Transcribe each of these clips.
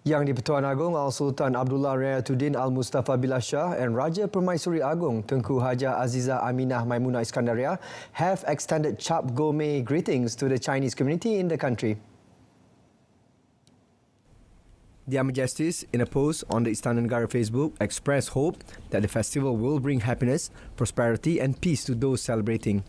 Yang di-Pertuan Agong Al-Sultan Abdullah Rayatuddin Al-Mustafa Billah Shah and Raja Permaisuri Agong Tengku Haja Azizah Aminah Maimunah Iskandaria have extended Cap Gome greetings to the Chinese community in the country. Their Majesties, in a post on the Istana Negara Facebook, expressed hope that the festival will bring happiness, prosperity and peace to those celebrating.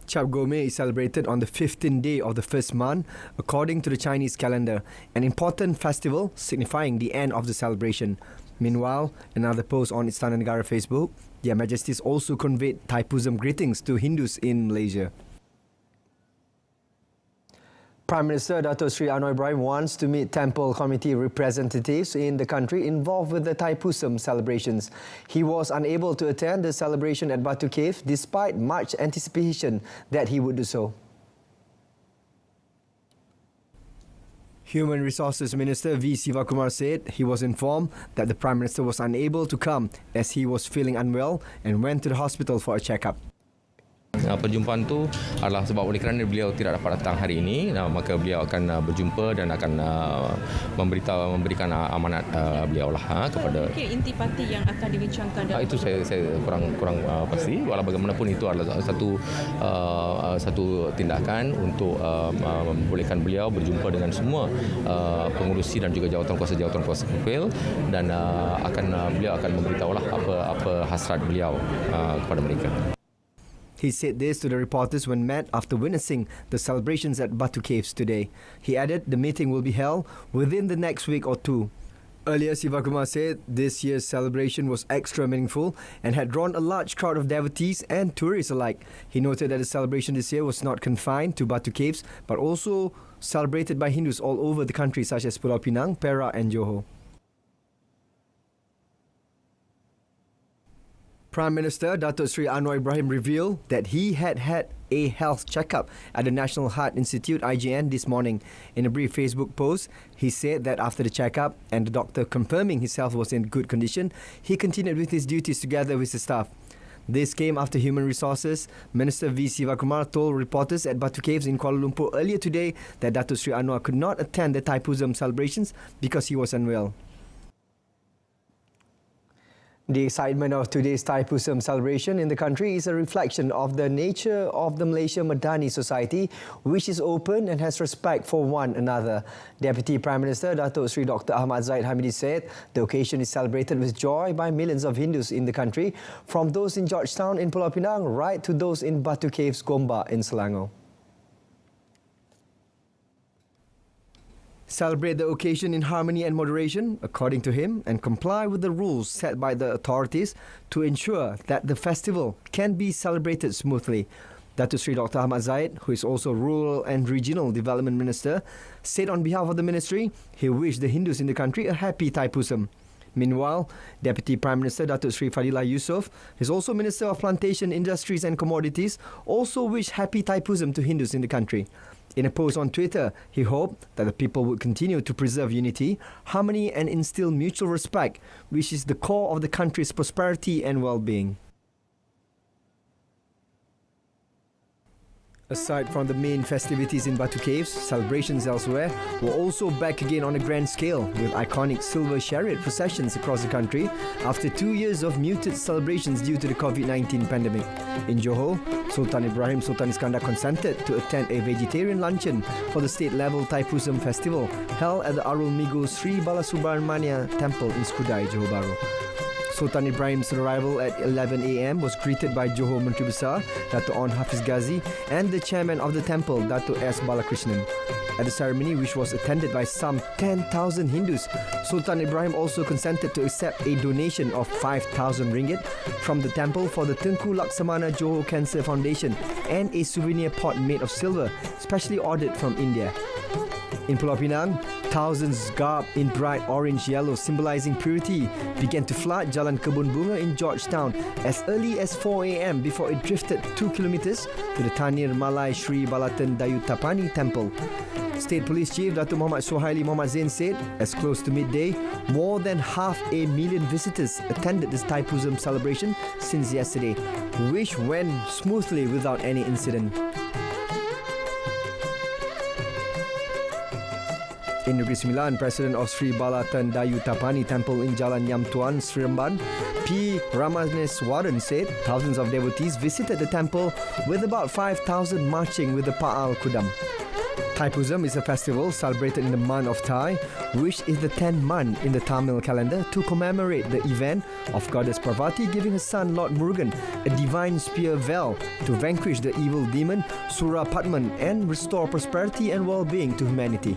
Cap Gome is celebrated on the 15th day of the first month according to the Chinese calendar, an important festival signifying the end of the celebration. Meanwhile, another post on Istana Negara Facebook, Their Majesties also conveyed Thaipusam greetings to Hindus in Malaysia. Prime Minister Dato Sri Anwar Ibrahim wants to meet temple committee representatives in the country involved with the Thaipusam celebrations. He was unable to attend the celebration at Batu Cave despite much anticipation that he would do so. Human Resources Minister V. Sivakumar said he was informed that the Prime Minister was unable to come as he was feeling unwell and went to the hospital for a check-up. Perjumpaan itu adalah sebab oleh kerana beliau tidak dapat datang hari ini, maka beliau akan berjumpa dan akan memberikan amanat beliau lah kepada. Mungkin intipati yang akan dibincangkan. Itu saya kurang pasti. Walau bagaimanapun itu adalah satu tindakan untuk membolehkan beliau berjumpa dengan semua pengurusi dan juga jawatan kuasa sipil dan beliau akan memberitahulah apa hasrat beliau kepada mereka. He said this to the reporters when met after witnessing the celebrations at Batu Caves today. He added the meeting will be held within the next week or two. Earlier, Sivakumar said this year's celebration was extra meaningful and had drawn a large crowd of devotees and tourists alike. He noted that the celebration this year was not confined to Batu Caves but also celebrated by Hindus all over the country such as Pulau Pinang, Perak and Johor. Prime Minister Dato Sri Anwar Ibrahim revealed that he had a health checkup at the National Heart Institute IGN this morning. In a brief Facebook post, he said that after the checkup and the doctor confirming his health was in good condition, he continued with his duties together with his staff. This came after Human Resources Minister V. Sivakumar told reporters at Batu Caves in Kuala Lumpur earlier today that Dato Sri Anwar could not attend the Thaipusam celebrations because he was unwell. The excitement of today's Thaipusam celebration in the country is a reflection of the nature of the Malaysia Madani society, which is open and has respect for one another. Deputy Prime Minister Dato Sri Dr. Ahmad Zahid Hamidi said the occasion is celebrated with joy by millions of Hindus in the country, from those in Georgetown in Pulau Pinang right to those in Batu Caves, Gombak in Selangor. Celebrate the occasion in harmony and moderation, according to him, and comply with the rules set by the authorities to ensure that the festival can be celebrated smoothly. Dato Sri Dr. Ahmad Zahid, who is also Rural and Regional Development Minister, said on behalf of the ministry, he wished the Hindus in the country a happy Thaipusam. Meanwhile, Deputy Prime Minister Dato Sri Fadilah Yusof, who is also Minister of Plantation, Industries and Commodities, also wished happy Thaipusam to Hindus in the country. In a post on Twitter, he hoped that the people would continue to preserve unity, harmony and instill mutual respect, which is the core of the country's prosperity and well-being. Aside from the main festivities in Batu Caves, celebrations elsewhere were also back again on a grand scale with iconic silver chariot processions across the country after 2 years of muted celebrations due to the COVID-19 pandemic. In Johor, Sultan Ibrahim Sultan Iskandar consented to attend a vegetarian luncheon for the state-level Thaipusam festival held at the Arul Migu Sri Balasubramania Temple in Skudai, Johor Bahru. Sultan Ibrahim's arrival at 11 a.m. was greeted by Johor Menteri Besar, Dato' On Hafiz Ghazi, and the chairman of the temple, Dato' S. Balakrishnan. At the ceremony, which was attended by some 10,000 Hindus, Sultan Ibrahim also consented to accept a donation of 5,000 ringgit from the temple for the Tengku Laksamana Johor Cancer Foundation and a souvenir pot made of silver, specially ordered from India. In Pulau Pinang, thousands garbed in bright orange yellow symbolizing purity began to flood Jalan Kebun Bunga in Georgetown as early as 4 a.m. before it drifted 2 kilometers to the Tanir Malai Sri Balatan Dayutapani Temple. State Police Chief Datuk Muhammad Suhaili Muhammad Zain said, as close to midday, more than 500,000 visitors attended this Thaipusam celebration since yesterday, which went smoothly without any incident. In Negeri Sembilan, President of Sri Balatan Dayu Tapani Temple in Jalan Yam Tuan, Seremban, P. Ramaneswaran said thousands of devotees visited the temple with about 5,000 marching with the Pa'al Kudam. Thaipusam is a festival celebrated in the month of Thai, which is the 10th month in the Tamil calendar, to commemorate the event of goddess Parvati giving her son Lord Murugan a divine spear veil to vanquish the evil demon Sura Padman and restore prosperity and well-being to humanity.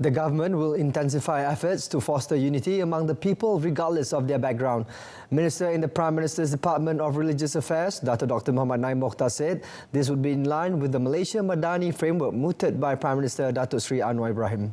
The government will intensify efforts to foster unity among the people regardless of their background. Minister in the Prime Minister's Department of Religious Affairs, Dr. Muhammad Naim Mokhtar said this would be in line with the Malaysia Madani framework mooted by Prime Minister Datuk Seri Anwar Ibrahim.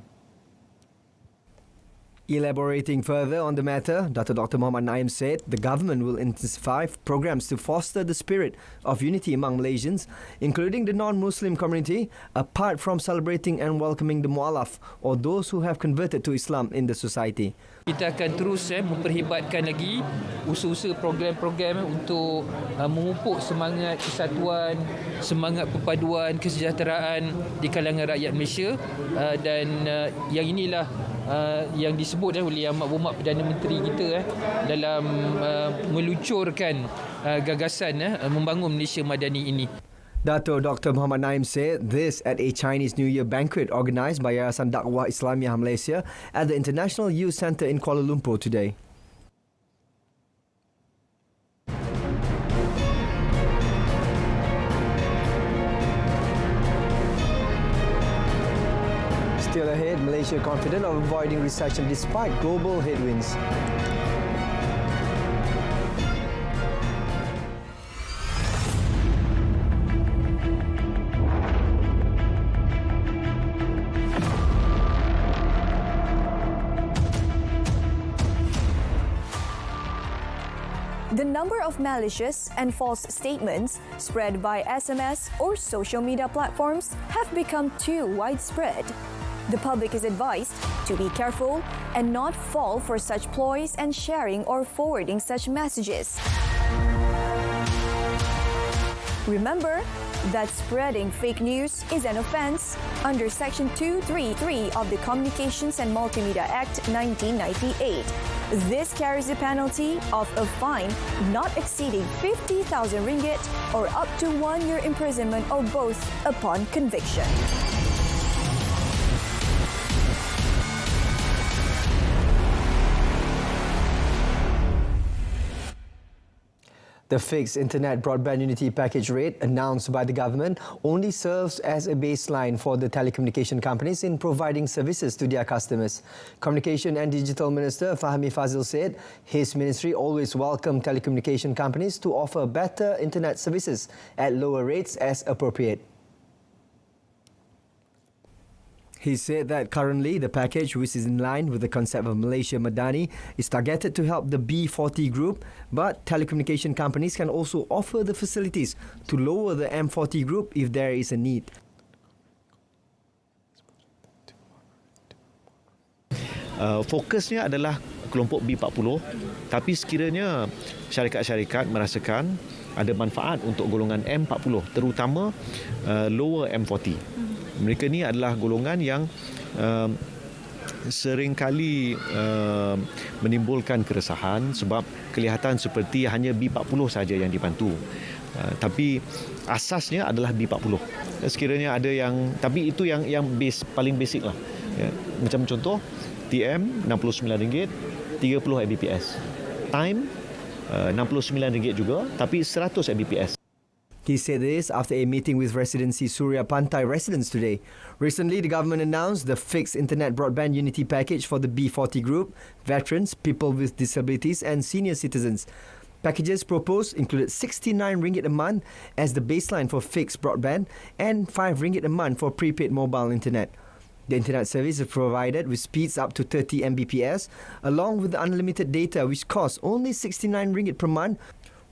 Elaborating further on the matter, Dr. Muhammad Naim said the government will intensify programs to foster the spirit of unity among Malaysians, including the non-Muslim community, apart from celebrating and welcoming the mu'alaf or those who have converted to Islam in the society. Kita akan terus memperhebatkan lagi usaha-usaha program-program untuk memupuk semangat kesatuan, semangat perpaduan, kesejahteraan di kalangan rakyat Malaysia, dan yang inilah yang disebut oleh Amat Berhormat Perdana Menteri kita dalam meluncurkan gagasan membangun Malaysia Madani ini. Dato Dr. Muhammad Naim said this at a Chinese New Year banquet organised by Yayasan Dakwah Islamiah Malaysia at the International Youth Centre in Kuala Lumpur today. Still ahead, Malaysia confident of avoiding recession despite global headwinds. The number of malicious and false statements spread by SMS or social media platforms have become too widespread. The public is advised to be careful and not fall for such ploys and sharing or forwarding such messages. Remember that spreading fake news is an offence under Section 233 of the Communications and Multimedia Act 1998. This carries a penalty of a fine not exceeding 50,000 ringgit or up to 1 year imprisonment or both upon conviction. The fixed internet broadband unity package rate announced by the government only serves as a baseline for the telecommunication companies in providing services to their customers. Communication and Digital Minister Fahmi Fazil said his ministry always welcomed telecommunication companies to offer better internet services at lower rates as appropriate. He said that currently the package, which is in line with the concept of Malaysia Madani, is targeted to help the B40 group, but telecommunication companies can also offer the facilities to lower the M40 group if there is a need. Fokusnya adalah kelompok B40, tapi sekiranya syarikat-syarikat merasakan ada manfaat untuk golongan M40, terutama lower M40. Mereka ni adalah golongan yang seringkali menimbulkan keresahan sebab kelihatan seperti hanya B40 saja yang dibantu. Tapi asasnya adalah B40. Sekiranya ada yang, tapi itu yang paling basic lah. Ya, macam contoh TM RM69, 30 Mbps. Time RM69 juga, tapi 100 Mbps. He said this after a meeting with Residency Surya Pantai residents today. Recently, the government announced the fixed internet broadband unity package for the B40 group, veterans, people with disabilities and senior citizens. Packages proposed included RM69 a month as the baseline for fixed broadband and RM5 a month for prepaid mobile internet. The internet service is provided with speeds up to 30 Mbps, along with the unlimited data which costs only RM69 per month,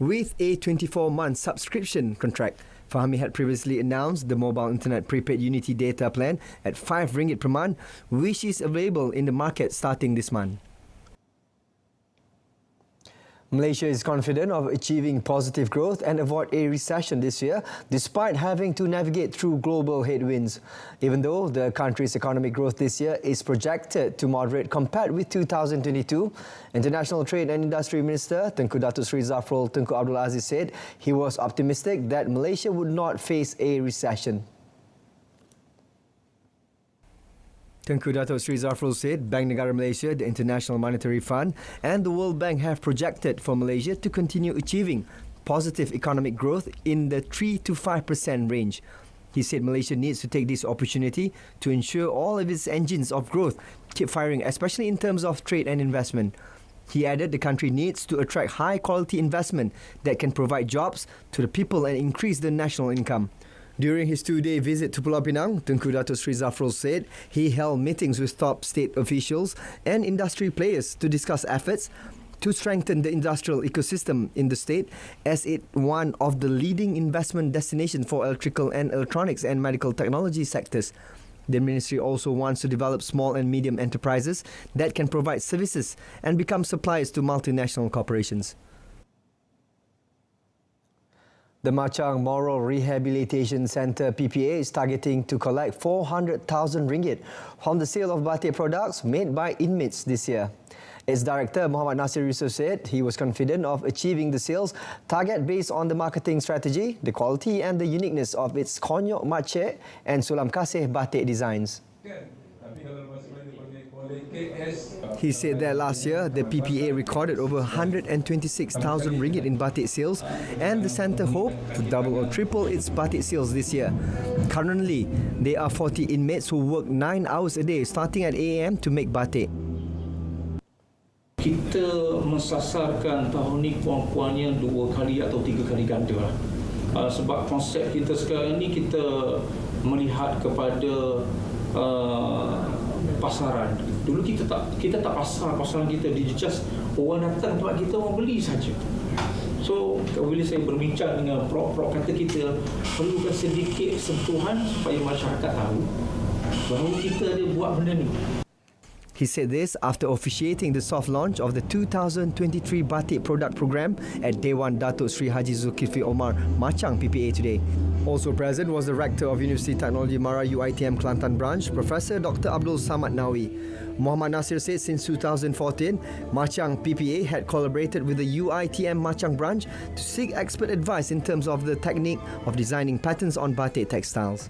with a 24-month subscription contract. Fahmi had previously announced the mobile internet prepaid unity data plan at RM5 per month, which is available in the market starting this month. Malaysia is confident of achieving positive growth and avoid a recession this year, despite having to navigate through global headwinds. Even though the country's economic growth this year is projected to moderate compared with 2022, International Trade and Industry Minister Tengku Datuk Seri Zafrul Tunku Abdul Aziz said he was optimistic that Malaysia would not face a recession. Tengku Datuk Seri Zafrul said Bank Negara Malaysia, the International Monetary Fund and the World Bank have projected for Malaysia to continue achieving positive economic growth in the 3 to 5% range. He said Malaysia needs to take this opportunity to ensure all of its engines of growth keep firing, especially in terms of trade and investment. He added the country needs to attract high-quality investment that can provide jobs to the people and increase the national income. During his two-day visit to Pulau Pinang, Tengku Datuk Seri Zafrul said he held meetings with top state officials and industry players to discuss efforts to strengthen the industrial ecosystem in the state as it one of the leading investment destinations for electrical and electronics and medical technology sectors. The ministry also wants to develop small and medium enterprises that can provide services and become suppliers to multinational corporations. The Machang Moral Rehabilitation Centre PPA is targeting to collect 400,000 ringgit from the sale of batik products made by inmates this year. Its director Muhammad Nasir Yusof said he was confident of achieving the sales target based on the marketing strategy, the quality and the uniqueness of its konyok makcik and sulam kasih batik designs. He said that last year, the PPA recorded over 126,000 ringgit in batik sales and the centre hoped to double or triple its batik sales this year. Currently, there are 40 inmates who work 9 hours a day starting at 8 am to make batik. Kita mensasarkan tahun ni puan-puannya 2 kali atau 3 kali ganda lah. Sebab konsep kita sekarang ni kita melihat kepada pasaran. Dulu kita tak pasaran kita di just orang datang tempat kita orang beli saja. So bila saya berbincang dengan prok kata kita perlukan sedikit sentuhan supaya masyarakat tahu bahawa kita ada buat benda ni. He said this after officiating the soft launch of the 2023 Batik Product Program at Dewan Datuk Sri Haji Zulkifli Omar Machang PPA today. Also present was the Rector of University Technology Mara UiTM Kelantan Branch, Professor Dr. Abdul Samad Nawi. Muhammad Nasir said since 2014, Machang PPA had collaborated with the UiTM Machang Branch to seek expert advice in terms of the technique of designing patterns on batik textiles.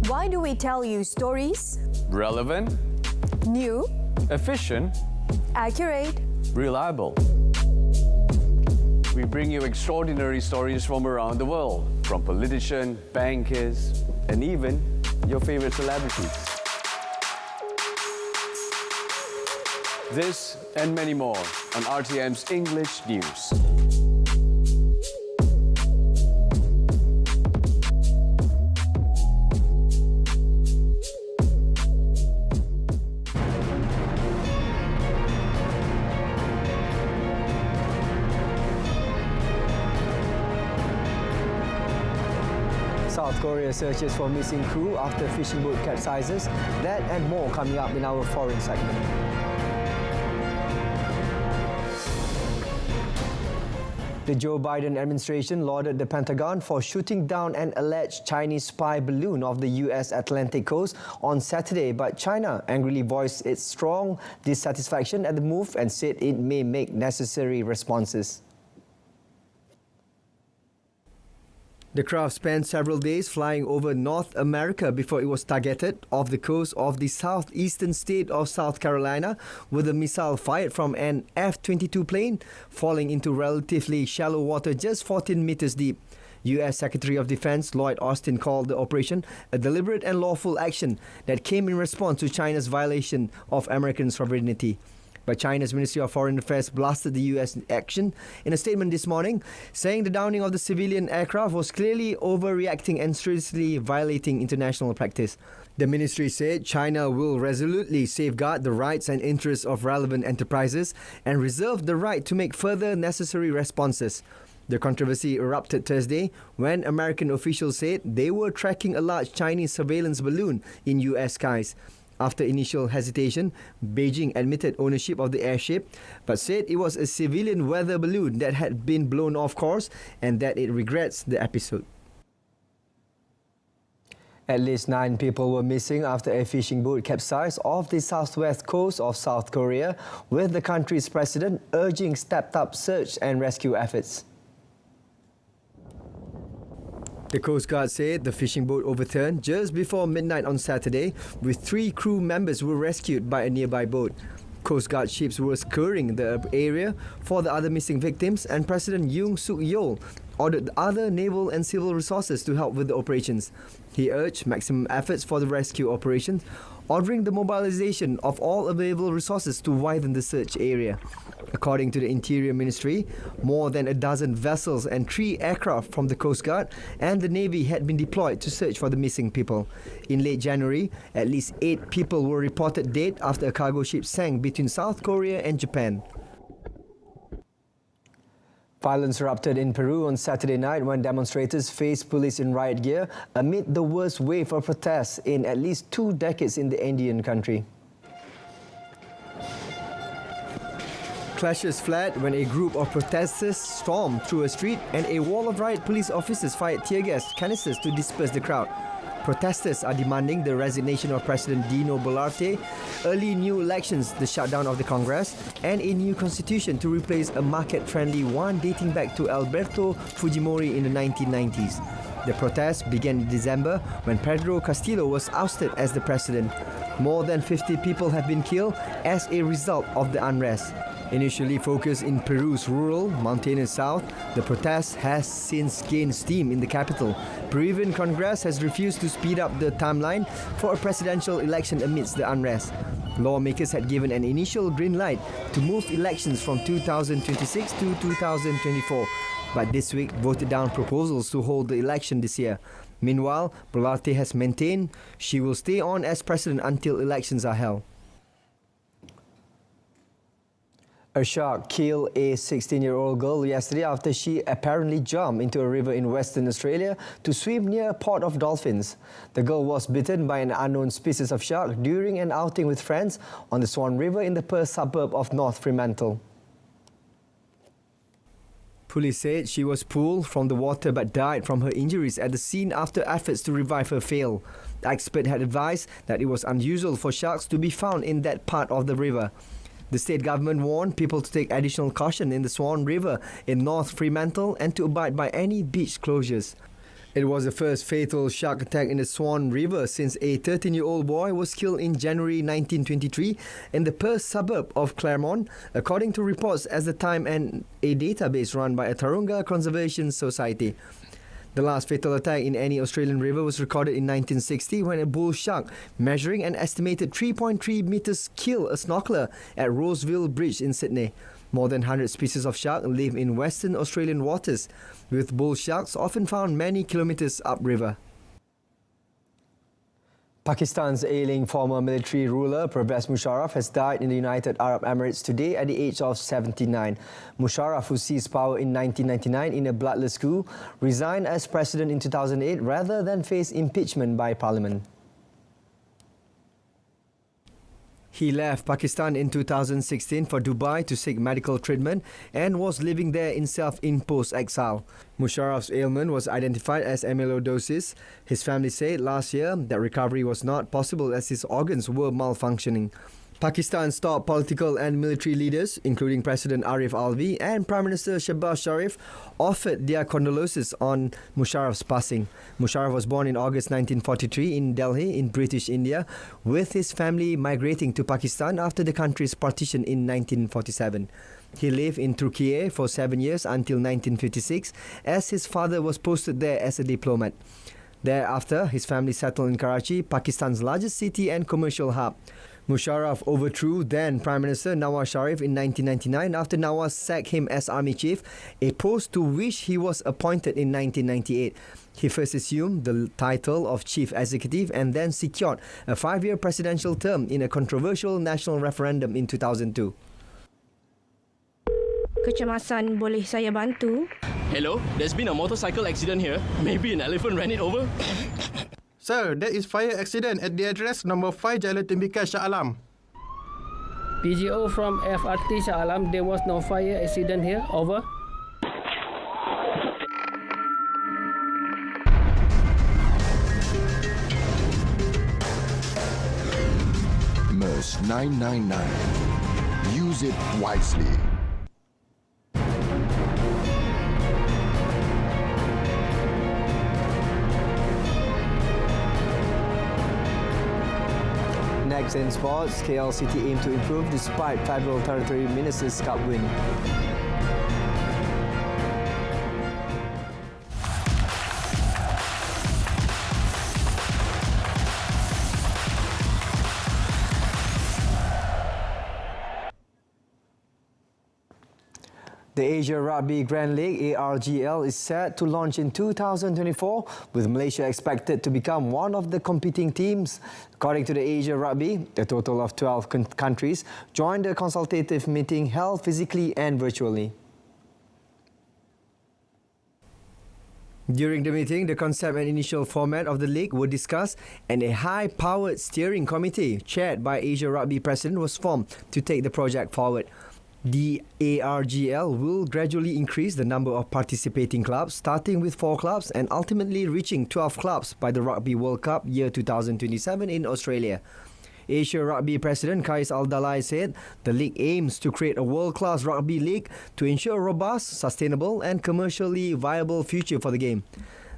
Why do we tell you stories? Relevant, New, efficient, accurate. reliable. We bring you extraordinary stories from around the world, from politicians, bankers, and even your favorite celebrities. This and many more on RTM's English News. South Korea searches for missing crew after fishing boat capsizes. That and more coming up in our foreign segment. The Joe Biden administration lauded the Pentagon for shooting down an alleged Chinese spy balloon off the US Atlantic coast on Saturday, but China angrily voiced its strong dissatisfaction at the move and said it may make necessary responses. The craft spent several days flying over North America before it was targeted off the coast of the southeastern state of South Carolina with a missile fired from an F-22 plane falling into relatively shallow water just 14 meters deep. U.S. Secretary of Defense Lloyd Austin called the operation a deliberate and lawful action that came in response to China's violation of American sovereignty. But China's Ministry of Foreign Affairs blasted the U.S. action in a statement this morning, saying the downing of the civilian aircraft was clearly overreacting and seriously violating international practice. The ministry said China will resolutely safeguard the rights and interests of relevant enterprises and reserve the right to make further necessary responses. The controversy erupted Thursday when American officials said they were tracking a large Chinese surveillance balloon in U.S. skies. After initial hesitation, Beijing admitted ownership of the airship but said it was a civilian weather balloon that had been blown off course and that it regrets the episode. At least 9 people were missing after a fishing boat capsized off the southwest coast of South Korea, with the country's president urging stepped-up search and rescue efforts. The Coast Guard said the fishing boat overturned just before midnight on Saturday, with 3 crew members were rescued by a nearby boat. Coast Guard ships were scouring the area for the other missing victims, and President Yoon Suk-yeol ordered other naval and civil resources to help with the operations. He urged maximum efforts for the rescue operations, ordering the mobilization of all available resources to widen the search area. According to the Interior Ministry, more than a dozen vessels and 3 aircraft from the Coast Guard and the Navy had been deployed to search for the missing people. In late January, at least 8 people were reported dead after a cargo ship sank between South Korea and Japan. Violence erupted in Peru on Saturday night when demonstrators faced police in riot gear amid the worst wave of protests in at least 2 decades in the Andean country. Clashes flared when a group of protesters stormed through a street and a wall of riot police officers fired tear gas canisters to disperse the crowd. Protesters are demanding the resignation of President Dino Boluarte, early new elections, the shutdown of the Congress, and a new constitution to replace a market-friendly one dating back to Alberto Fujimori in the 1990s. The protests began in December when Pedro Castillo was ousted as the president. More than 50 people have been killed as a result of the unrest. Initially focused in Peru's rural, mountainous south, the protest has since gained steam in the capital. Peruvian Congress has refused to speed up the timeline for a presidential election amidst the unrest. Lawmakers had given an initial green light to move elections from 2026 to 2024, but this week voted down proposals to hold the election this year. Meanwhile, Boluarte has maintained she will stay on as president until elections are held. A shark killed a 16-year-old girl yesterday after she apparently jumped into a river in Western Australia to swim near a port of dolphins. The girl was bitten by an unknown species of shark during an outing with friends on the Swan River in the Perth suburb of North Fremantle. Police said she was pulled from the water but died from her injuries at the scene after efforts to revive her failed. The expert had advised that it was unusual for sharks to be found in that part of the river. The state government warned people to take additional caution in the Swan River in North Fremantle and to abide by any beach closures. It was the first fatal shark attack in the Swan River since a 13-year-old boy was killed in January 1923 in the Perth suburb of Claremont, according to reports at the time and a database run by a Taronga Conservation Society. The last fatal attack in any Australian river was recorded in 1960 when a bull shark measuring an estimated 3.3 meters killed a snorkeler at Roseville Bridge in Sydney. More than 100 species of shark live in Western Australian waters, with bull sharks often found many kilometers upriver. Pakistan's ailing former military ruler Pervez Musharraf has died in the United Arab Emirates today at the age of 79. Musharraf, who seized power in 1999 in a bloodless coup, resigned as president in 2008 rather than face impeachment by parliament. He left Pakistan in 2016 for Dubai to seek medical treatment and was living there in self-imposed exile. Musharraf's ailment was identified as amyloidosis. His family said last year that recovery was not possible as his organs were malfunctioning. Pakistan's top political and military leaders, including President Arif Alvi and Prime Minister Shehbaz Sharif, offered their condolences on Musharraf's passing. Musharraf was born in August 1943 in Delhi, in British India, with his family migrating to Pakistan after the country's partition in 1947. He lived in Turkey for 7 years until 1956, as his father was posted there as a diplomat. Thereafter, his family settled in Karachi, Pakistan's largest city and commercial hub. Musharraf overthrew then Prime Minister Nawaz Sharif in 1999 after Nawaz sacked him as army chief, a post to which he was appointed in 1998. He first assumed the title of chief executive and then secured a 5-year presidential term in a controversial national referendum in 2002. Kecemasan, boleh saya bantu? Hello, there's been a motorcycle accident here. Maybe an elephant ran it over. Sir, there is fire accident at the address number 5 Jalan Tembika Shah Alam. PGO from FRT Shah Alam, there was no fire accident here. Over. MERS 999. Use it wisely. Next in sports, KL City aim to improve despite Federal Territory Ministers' Cup win. The Asia Rugby Grand League (ARGL) is set to launch in 2024, with Malaysia expected to become one of the competing teams. According to the Asia Rugby, a total of 12 countries joined the consultative meeting held physically and virtually. During the meeting, the concept and initial format of the league were discussed, and a high-powered steering committee chaired by Asia Rugby President was formed to take the project forward. The ARGL will gradually increase the number of participating clubs, starting with 4 clubs and ultimately reaching 12 clubs by the Rugby World Cup year 2027 in Australia. Asia Rugby President Kais Al-Dalai said the league aims to create a world-class rugby league to ensure a robust, sustainable and commercially viable future for the game.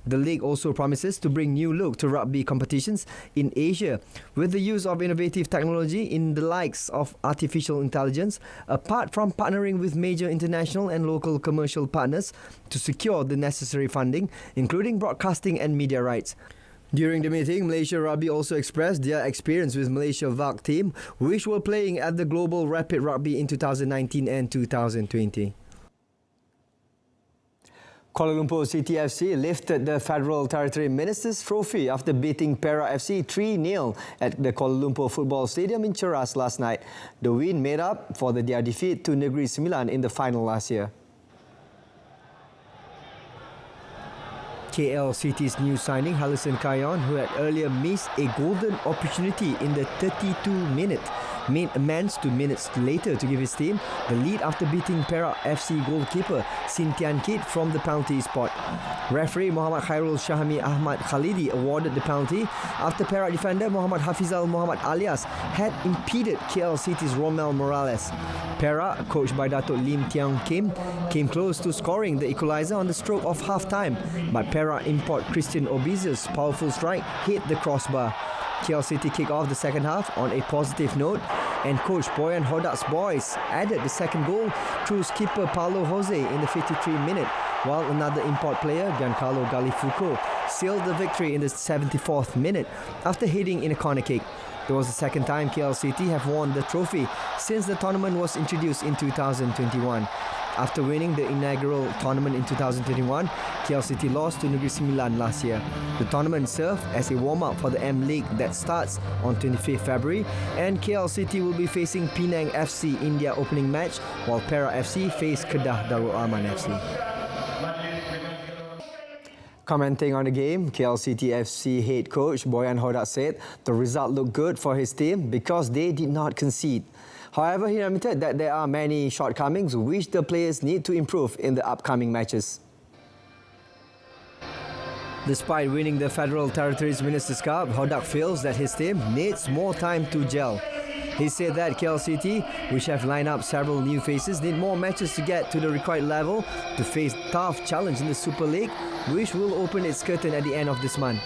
The league also promises to bring new look to rugby competitions in Asia with the use of innovative technology in the likes of artificial intelligence, apart from partnering with major international and local commercial partners to secure the necessary funding, including broadcasting and media rights. During the meeting, Malaysia Rugby also expressed their experience with Malaysia VAC team, which were playing at the Global Rapid Rugby in 2019 and 2020. Kuala Lumpur City FC lifted the Federal Territory Ministers' Trophy after beating Perak FC 3-0 at the Kuala Lumpur Football Stadium in Cheras last night. The win made up for their defeat to Negeri Sembilan in the final last year. KL City's new signing, Halison Kayon, who had earlier missed a golden opportunity in the 32-minute, made amends 2 minutes later to give his team the lead after beating Perak FC goalkeeper Sintian Kid from the penalty spot. Referee Muhammad Khairul Shahmi Ahmad Khalidi awarded the penalty after Perak defender Muhammad Hafizal Muhammad Alias had impeded KL City's Romel Morales. Perak, coached by Datuk Lim Tiang Kim, came close to scoring the equaliser on the stroke of half-time, but Perak import Christian Obiza's powerful strike hit the crossbar. KL City kicked off the second half on a positive note, and coach Boyan Hodak's boys added the second goal through skipper Paulo Jose in the 53rd minute, while another import player, Giancarlo Galifuco, sealed the victory in the 74th minute after hitting in a corner kick. It was the second time KL City have won the trophy since the tournament was introduced in 2021. After winning the inaugural tournament in 2021, KL City lost to Negeri Sembilan last year. The tournament served as a warm-up for the M League that starts on 25th February, and KL City will be facing Penang FC India opening match, while Perak FC face Kedah Darul Aman FC. Commenting on the game, KL City FC head coach Boyan Hodak said the result looked good for his team because they did not concede. However, he admitted that there are many shortcomings which the players need to improve in the upcoming matches. Despite winning the Federal Territories Ministers' Cup, Hodak feels that his team needs more time to gel. He said that KL City, which have lined up several new faces, need more matches to get to the required level to face tough challenge in the Super League, which will open its curtain at the end of this month.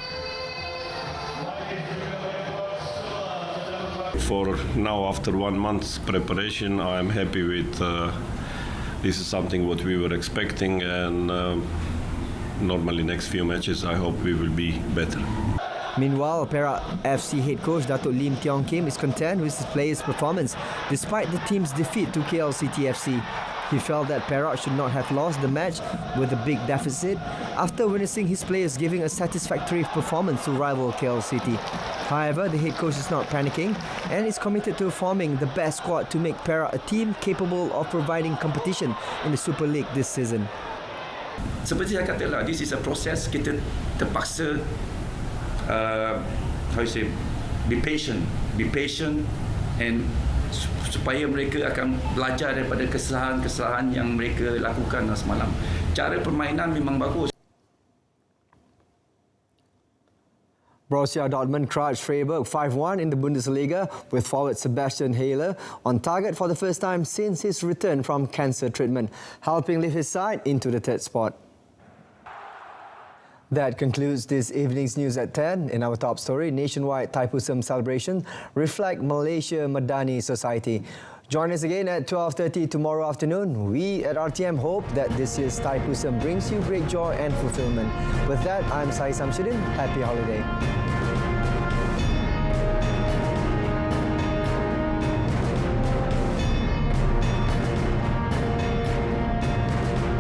For now, after 1 month's preparation, I am happy with this is something what we were expecting, and normally next few matches I hope we will be better. Meanwhile, Perak FC head coach Datuk Lim Tiong Kim is content with his players' performance despite the team's defeat to KL City FC. He felt that Perak should not have lost the match with a big deficit after witnessing his players giving a satisfactory performance to rival KL City. However, the head coach is not panicking and is committed to forming the best squad to make Perak a team capable of providing competition in the Super League this season. Seperti saya katalah, this is a process. Kita terpaksa be patient and supaya mereka akan belajar daripada kesalahan-kesalahan yang mereka lakukan semalam. Cara permainan memang bagus. Borussia Dortmund crushed Freiburg 5-1 in the Bundesliga with forward Sebastian Haller on target for the first time since his return from cancer treatment, helping lift his side into the third spot. That concludes this evening's news at 10. In our top story, nationwide Thaipusam celebration reflect Malaysia Madani society. Join us again at 12:30 tomorrow afternoon. We at RTM hope that this year's Thaipusam brings you great joy and fulfillment. With that, I'm SAHIH. Happy holiday.